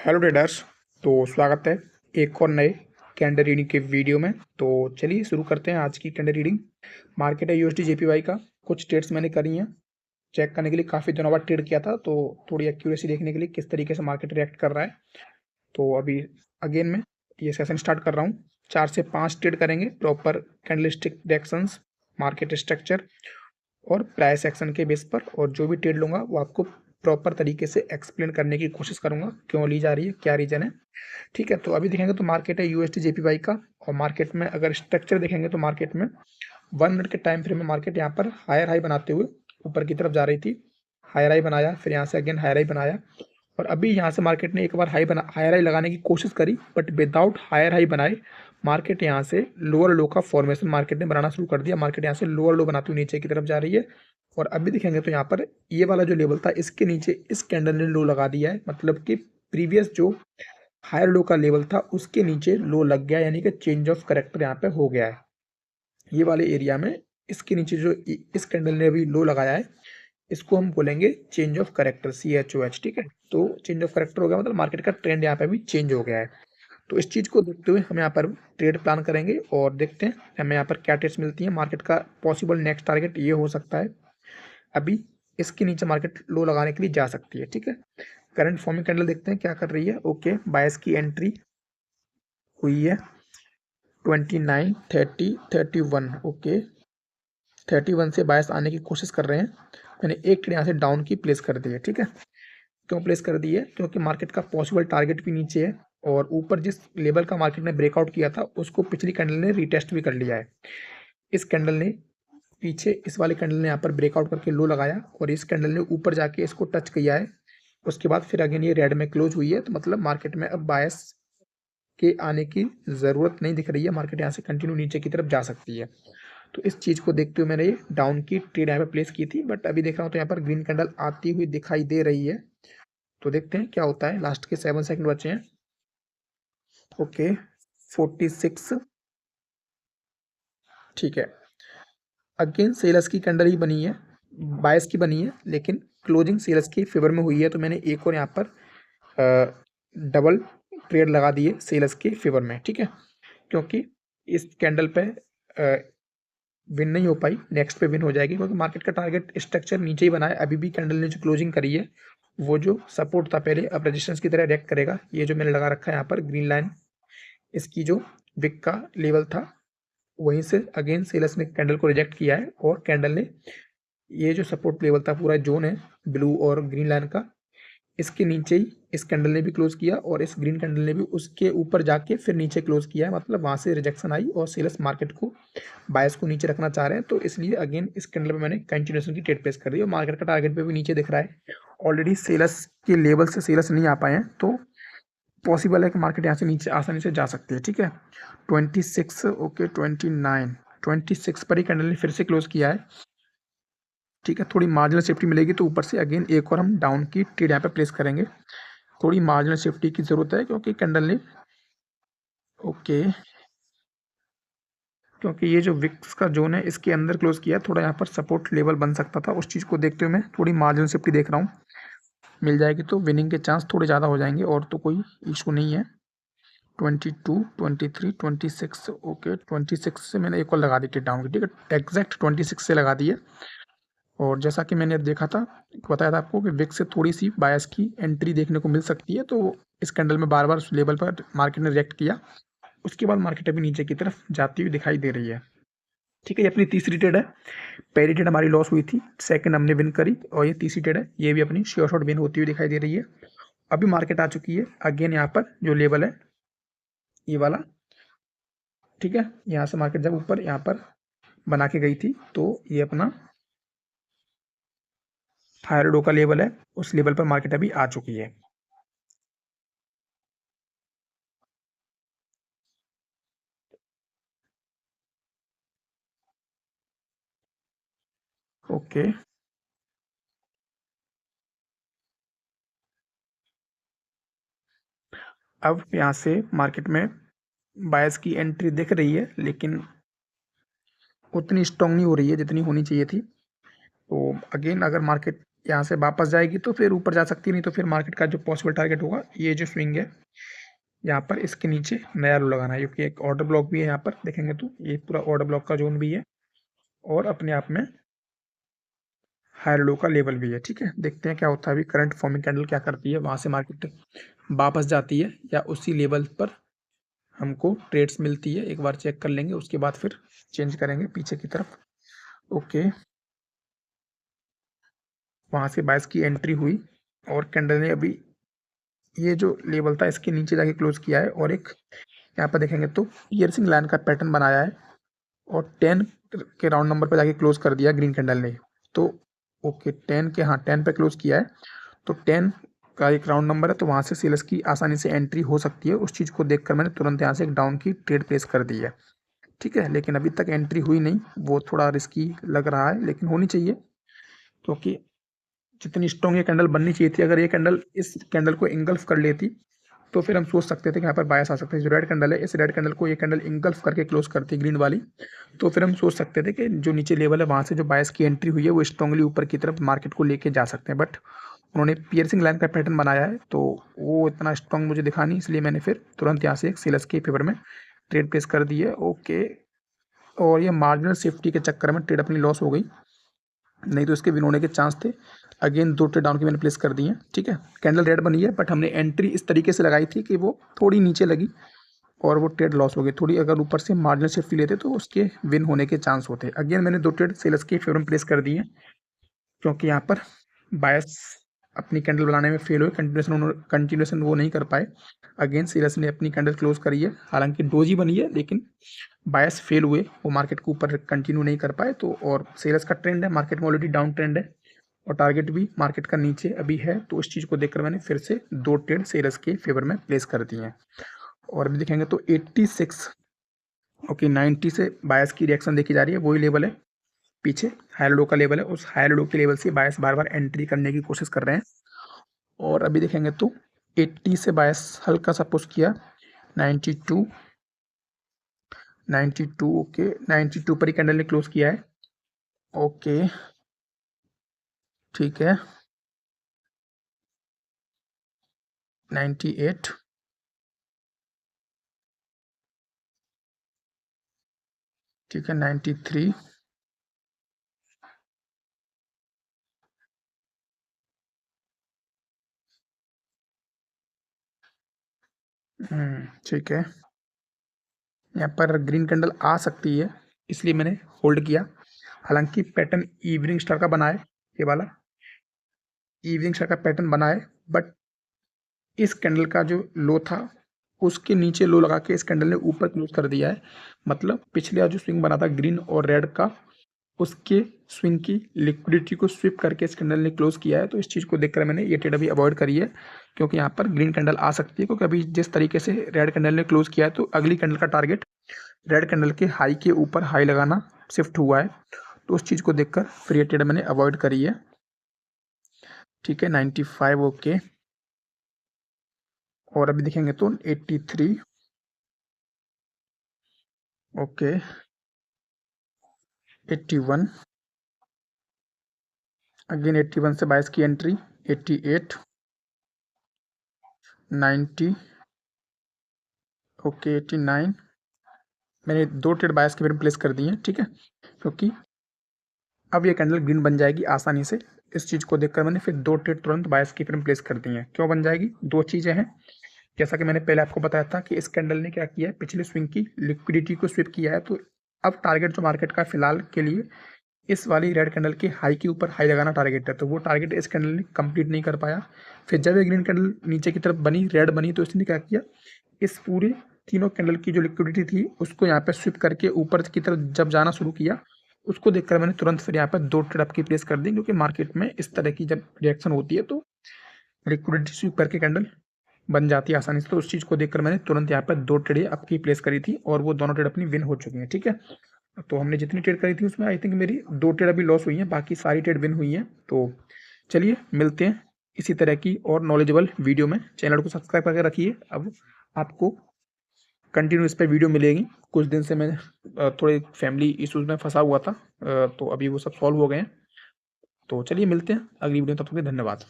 Hello traders. तो स्वागत है एक और नए कैंडल रीडिंग के वीडियो में। तो चलिए शुरू करते हैं आज की कैंडल रीडिंग। मार्केट है यूएसडी जेपीवाई का। कुछ ट्रेड्स मैंने करी हैं चेक करने के लिए, काफ़ी दिनों बाद ट्रेड किया था तो थोड़ी एक्यूरेसी देखने के लिए किस तरीके से मार्केट रिएक्ट कर रहा है। तो अभी अगेन मैं ये सेशन स्टार्ट कर रहा हूँ। 4 से 5 ट्रेड करेंगे, proper candlestick directions, market structure और प्राइस एक्शन के बेस पर, और जो भी ट्रेड लूँगा वो आपको प्रॉपर तरीके से एक्सप्लेन करने की कोशिश करूँगा, क्यों ली जा रही है, क्या रीज़न है। ठीक है, तो अभी देखेंगे तो मार्केट है यूएसडी जेपीवाई का, और मार्केट में अगर स्ट्रक्चर देखेंगे तो मार्केट में 1 मिनट के टाइम फ्रेम में मार्केट यहाँ पर हायर हाई बनाते हुए ऊपर की तरफ जा रही थी। हायर हाई बनाया, फिर यहाँ से अगेन हायर हाई बनाया, और अभी यहाँ से मार्केट ने एक बार हायर हाई लगाने की कोशिश करी, बट विदाउट हायर हाई बनाए मार्केट यहाँ से लोअर लो का फॉर्मेशन मार्केट ने बनाना शुरू कर दिया। मार्केट यहाँ से लोअर लो बनाती हुई नीचे की तरफ जा रही है, और अभी देखेंगे तो यहाँ पर ये वाला जो लेवल था इसके नीचे इस कैंडल ने लो लगा दिया है, मतलब कि प्रीवियस जो हायर लो का लेवल था उसके नीचे लो लग गया, यानी कि चेंज ऑफ करेक्टर यहाँ पे हो गया है। ये वाले एरिया में इसके नीचे जो इस कैंडल ने अभी लो लगाया है इसको हम बोलेंगे चेंज ऑफ करेक्टर, CHOH। ठीक है, तो चेंज ऑफ करेक्टर हो गया, मतलब मार्केट का ट्रेंड यहाँ पे भी चेंज हो गया है। तो इस चीज़ को देखते हुए हम यहाँ पर ट्रेड प्लान करेंगे और देखते हैं हमें यहाँ पर क्या ट्रेड्स मिलती हैं। मार्केट का पॉसिबल नेक्स्ट टारगेट ये हो सकता है, अभी इसके नीचे मार्केट लो लगाने के लिए जा सकती है। ठीक है, करंट फॉर्मिंग कैंडल देखते हैं क्या कर रही है। ओके, बायस की एंट्री हुई है 29, 30, 31। ओके, 31 से बायस आने की कोशिश कर रहे हैं। मैंने एक ट्रेड यहाँ से डाउन की प्लेस कर दी है। ठीक है, क्यों प्लेस कर दी है, क्योंकि मार्केट का पॉसिबल टारगेट भी नीचे है, और ऊपर जिस लेवल का मार्केट ने ब्रेकआउट किया था उसको पिछली कैंडल ने रीटेस्ट भी कर लिया है। इस कैंडल ने पीछे इस वाले कैंडल ने यहाँ पर ब्रेकआउट करके लो लगाया, और इस कैंडल ने ऊपर जाके इसको टच किया है। उसके बाद फिर अगेन ये रेड में क्लोज हुई है, तो मतलब मार्केट में अब बायस के आने की ज़रूरत नहीं दिख रही है। मार्केट यहाँ से कंटिन्यू नीचे की तरफ जा सकती है। तो इस चीज़ को देखते हुए मैंने ये डाउन की ट्रेड यहाँ पे प्लेस की थी, बट अभी देख रहा हूँ तो यहाँ पर ग्रीन कैंडल आती हुई दिखाई दे रही है। तो देखते हैं क्या होता है। लास्ट के 7 सेकंड बचे हैं। ओके, 46। ठीक है, अगेन सेलर्स की कैंडल ही बनी है, बायस की बनी है, लेकिन क्लोजिंग सेलर्स की फेवर में हुई है। तो मैंने एक और यहाँ पर डबल ट्रेड लगा दिए सेलर्स के फेवर में। ठीक है, क्योंकि इस कैंडल पे विन नहीं हो पाई, नेक्स्ट पे विन हो जाएगी, क्योंकि मार्केट का टारगेट स्ट्रक्चर नीचे ही बना है। अभी भी कैंडल ने जो क्लोजिंग करी है वो जो सपोर्ट था पहले, अब रेजिस्टेंस की तरह रिएक्ट करेगा। ये जो मैंने लगा रखा है यहाँ पर ग्रीन लाइन, इसकी जो विक का लेवल था वहीं से अगेन सेलर्स ने कैंडल को रिजेक्ट किया है, और कैंडल ने ये जो सपोर्ट लेवल था पूरा जोन है ब्लू और ग्रीन लाइन का, इसके नीचे ही इस कैंडल ने भी क्लोज किया, और इस ग्रीन कैंडल ने भी उसके ऊपर जाके फिर नीचे क्लोज किया है। मतलब वहाँ से रिजेक्शन आई और सेलर्स मार्केट को बायस को नीचे रखना चाह रहे हैं। तो इसलिए अगेन इस कैंडल पे मैंने कंटिन्यूएशन की ट्रेड प्लेस कर दी, और मार्केट का टारगेट पे भी नीचे दिख रहा है। ऑलरेडी सेलर्स के लेवल से सेलर्स नहीं आ पाए हैं, तो पॉसिबल है कि मार्केट यहाँ से नीचे आसानी से जा सकती है। ठीक है, 26। ओके, 29, 26 पर ही कैंडल ने फिर से क्लोज किया है। ठीक है, थोड़ी मार्जिनल सेफ्टी मिलेगी तो ऊपर से अगेन एक और हम डाउन की ट्रेड यहाँ पे प्लेस करेंगे। थोड़ी मार्जिनल सेफ्टी की ज़रूरत है, क्योंकि कैंडल ने ओके, क्योंकि ये जो विक्स का जोन है इसके अंदर क्लोज किया है, थोड़ा यहाँ पर सपोर्ट लेवल बन सकता था। उस चीज़ को देखते हुए मैं थोड़ी मार्जिनल सेफ्टी देख रहा हूँ, मिल जाएगी तो विनिंग के चांस थोड़े ज़्यादा हो जाएंगे, और तो कोई इशू नहीं है। 22, 23, 26। ओके, 26 से मैंने एक और लगा दी थी डाउन की। ठीक है, एग्जैक्ट 26 से लगा दी है, और जैसा कि मैंने देखा था, बताया था आपको कि विक्स से थोड़ी सी बायस की एंट्री देखने को मिल सकती है। तो इस कैंडल में बार बार उस लेवल पर मार्केट ने रिएक्ट किया, उसके बाद मार्केट अभी नीचे की तरफ जाती हुई दिखाई दे रही है। ठीक है, ये अपनी तीसरी ट्रेड है। पहली ट्रेड हमारी लॉस हुई थी, सेकंड हमने विन करी, और ये तीसरी ट्रेड है, ये भी अपनी श्योर शॉट विन होती हुई दिखाई दे रही है। अभी मार्केट आ चुकी है अगेन यहाँ पर जो लेवल है ये वाला। ठीक है, यहाँ से मार्केट जब ऊपर यहाँ पर बना के गई थी, तो ये अपना हायर लो का लेवल है, उस लेवल पर मार्केट अभी आ चुकी है। ओके, अब यहाँ से मार्केट में बायस की एंट्री दिख रही है, लेकिन उतनी स्ट्रांग नहीं हो रही है जितनी होनी चाहिए थी। तो अगेन अगर मार्केट यहाँ से वापस जाएगी तो फिर ऊपर जा सकती है, नहीं तो फिर मार्केट का जो पॉसिबल टारगेट होगा ये जो स्विंग है यहाँ पर इसके नीचे नया लो लगाना है, क्योंकि एक ऑर्डर ब्लॉक भी है यहाँ पर देखेंगे तो ये पूरा ऑर्डर ब्लॉक का जोन भी है और अपने आप में हायर लो का लेवल भी है। ठीक है, देखते हैं क्या होता है अभी करंट फॉर्मिंग कैंडल क्या करती है, वहाँ से मार्केट वापस जाती है या उसी लेवल पर हमको ट्रेड्स मिलती है, एक बार चेक कर लेंगे, उसके बाद फिर चेंज करेंगे पीछे की तरफ। ओके, वहाँ से बाइस की एंट्री हुई और कैंडल ने अभी ये जो लेवल था इसके नीचे जाके क्लोज किया है और एक यहाँ पर देखेंगे तो पियर्सिंग लाइन का पैटर्न बनाया है और 10 के राउंड नंबर पर जाके क्लोज कर दिया ग्रीन कैंडल ने। तो ओके 10 के, हाँ 10 पे क्लोज किया है, तो 10 का एक राउंड नंबर है, तो वहाँ से सेलर्स की आसानी से एंट्री हो सकती है। उस चीज़ को देखकर मैंने तुरंत यहाँ से एक डाउन की ट्रेड प्लेस कर दी है। ठीक है, लेकिन अभी तक एंट्री हुई नहीं, वो थोड़ा रिस्की लग रहा है, लेकिन होनी चाहिए क्योंकि जितनी स्ट्रॉन्ग ये कैंडल बननी चाहिए थी, अगर ये कैंडल इस कैंडल को इंगल्फ कर लेती तो फिर हम सोच सकते थे कि यहाँ पर बायस आ सकते हैं। जो रेड कैंडल है, इस रेड कैंडल को ये कैंडल इंगल्फ करके क्लोज करती ग्रीन वाली, तो फिर हम सोच सकते थे कि जो नीचे लेवल है वहाँ से जो बायस की एंट्री हुई है वो स्ट्रांगली ऊपर की तरफ मार्केट को लेके जा सकते हैं। बट उन्होंने पियर्सिंग लाइन का पैटर्न बनाया है तो वो इतना स्ट्रांग मुझे दिखा नहीं, इसलिए मैंने फिर तुरंत यहाँ से एक सेलर्स के फेवर में ट्रेड प्लेस कर दी है। ओके, और ये मार्जिनल सेफ्टी के चक्कर में ट्रेड अपनी लॉस हो गई, नहीं तो इसके विन होने के चांस थे। अगेन 2 ट्रेड डाउन की मैंने प्लेस कर दी है। ठीक है, कैंडल रेड बनी है बट हमने एंट्री इस तरीके से लगाई थी कि वो थोड़ी नीचे लगी और वो ट्रेड लॉस हो गई थोड़ी। अगर ऊपर से मार्जिनल सेफ्टी लेते तो उसके विन होने के चांस होते। अगेन मैंने 2 ट्रेड सेलर्स के फेवर में प्लेस कर दी है क्योंकि यहाँ पर बायस अपनी कैंडल बनाने में फेल हुए, कंटिन्यूएशन वो नहीं कर पाए। अगेन सेलर्स ने अपनी कैंडल क्लोज करी है, हालांकि डोजी बनी है लेकिन बायस फेल हुए, वो मार्केट को ऊपर कंटिन्यू नहीं कर पाए। तो और सेलर्स का ट्रेंड है, मार्केट में ऑलरेडी डाउन ट्रेंड है और टारगेट भी मार्केट का नीचे अभी है, तो उस चीज़ को देखकर मैंने फिर से 2 ट्रेड सेलर्स के फेवर में प्लेस कर दिए हैं। और अभी देखेंगे तो 86 ओके 90 से बायस की रिएक्शन देखी जा रही है, वही लेवल है पीछे हायर लो का लेवल है, उस हायर लो के लेवल से बायस बार बार एंट्री करने की कोशिश कर रहे हैं। और अभी देखेंगे तो 80 से बायस हल्का सा पुश किया, 92 92 ओके 92 पर ही कैंडल ने क्लोज किया है। ओके ठीक है 98 ठीक है 93 ठीक है, यहाँ पर ग्रीन कैंडल आ सकती है इसलिए मैंने होल्ड किया। हालांकि पैटर्न इवनिंग स्टार का बना है, ये वाला इवनिंग स्टार का पैटर्न बना है, बट इस कैंडल का जो लो था उसके नीचे लो लगा के इस कैंडल ने ऊपर क्लोज कर दिया है। मतलब पिछले जो स्विंग बना था ग्रीन और रेड का, उसके स्विंग की लिक्विडिटी को स्विप करके इस कैंडल ने क्लोज किया है। तो इस चीज़ को देखकर मैंने ये ट्रेड अभी अवॉइड करी है, क्योंकि यहाँ पर ग्रीन कैंडल आ सकती है, क्योंकि अभी जिस तरीके से रेड कैंडल ने क्लोज किया है तो अगली कैंडल का टारगेट रेड कैंडल के हाई के ऊपर हाई लगाना शिफ्ट हुआ है। तो उस चीज़ को देखकर फिर ये ट्रेड मैंने अवॉइड करी है। ठीक है 95 ओके, और अभी देखेंगे तो 83 ओके 81 अगेन 81 से 22 की एंट्री, 88 90 ओके 89 मैंने 2 ट्रेड बायस के फिर प्लेस कर दिए हैं। ठीक है, क्योंकि अब ये कैंडल ग्रीन बन जाएगी आसानी से, इस चीज़ को देखकर मैंने फिर 2 ट्रेड तुरंत बायस की फिर प्लेस कर दी हैं। क्यों बन जाएगी, 2 चीज़ें हैं। जैसा कि मैंने पहले आपको बताया था कि इस कैंडल ने क्या किया है, पिछले स्विंग की लिक्विडिटी को स्विप किया है, तो अब टारगेट जो मार्केट का फिलहाल के लिए इस वाली रेड कैंडल के हाई के ऊपर हाई लगाना टारगेट है, तो वो टारगेट इस कैंडल ने कंप्लीट नहीं कर पाया। फिर जब ये ग्रीन कैंडल नीचे की तरफ बनी, रेड बनी, तो इसने क्या किया, इस पूरे तीनों कैंडल की जो लिक्विडिटी थी उसको यहाँ पे स्विप करके ऊपर की तरफ जब जाना शुरू किया, उसको देखकर मैंने तुरंत फिर यहाँ पर 2 ट्रेड आपकी प्लेस कर दी, क्योंकि मार्केट में इस तरह की जब रिएक्शन होती है तो लिक्विडिटी स्विप करके कैंडल बन जाती है आसानी से। तो उस चीज़ को देखकर मैंने तुरंत यहाँ पर 2 ट्रेड आपकी प्लेस करी थी और वो दोनों ट्रेड अपनी विन हो चुकी हैं। ठीक है, तो हमने जितनी ट्रेड करी थी उसमें आई थिंक मेरी 2 ट्रेड अभी लॉस हुई हैं, बाकी सारी ट्रेड विन हुई हैं। तो चलिए मिलते हैं इसी तरह की और नॉलेजेबल वीडियो में। चैनल को सब्सक्राइब करके रखिए, अब आपको कंटिन्यू इस पर वीडियो मिलेगी। कुछ दिन से मैं थोड़े फैमिली इश्यूज़ में फंसा हुआ था, तो अभी वो सब सॉल्व हो गए हैं। तो चलिए मिलते हैं अगली वीडियो में, तब तक के लिए धन्यवाद।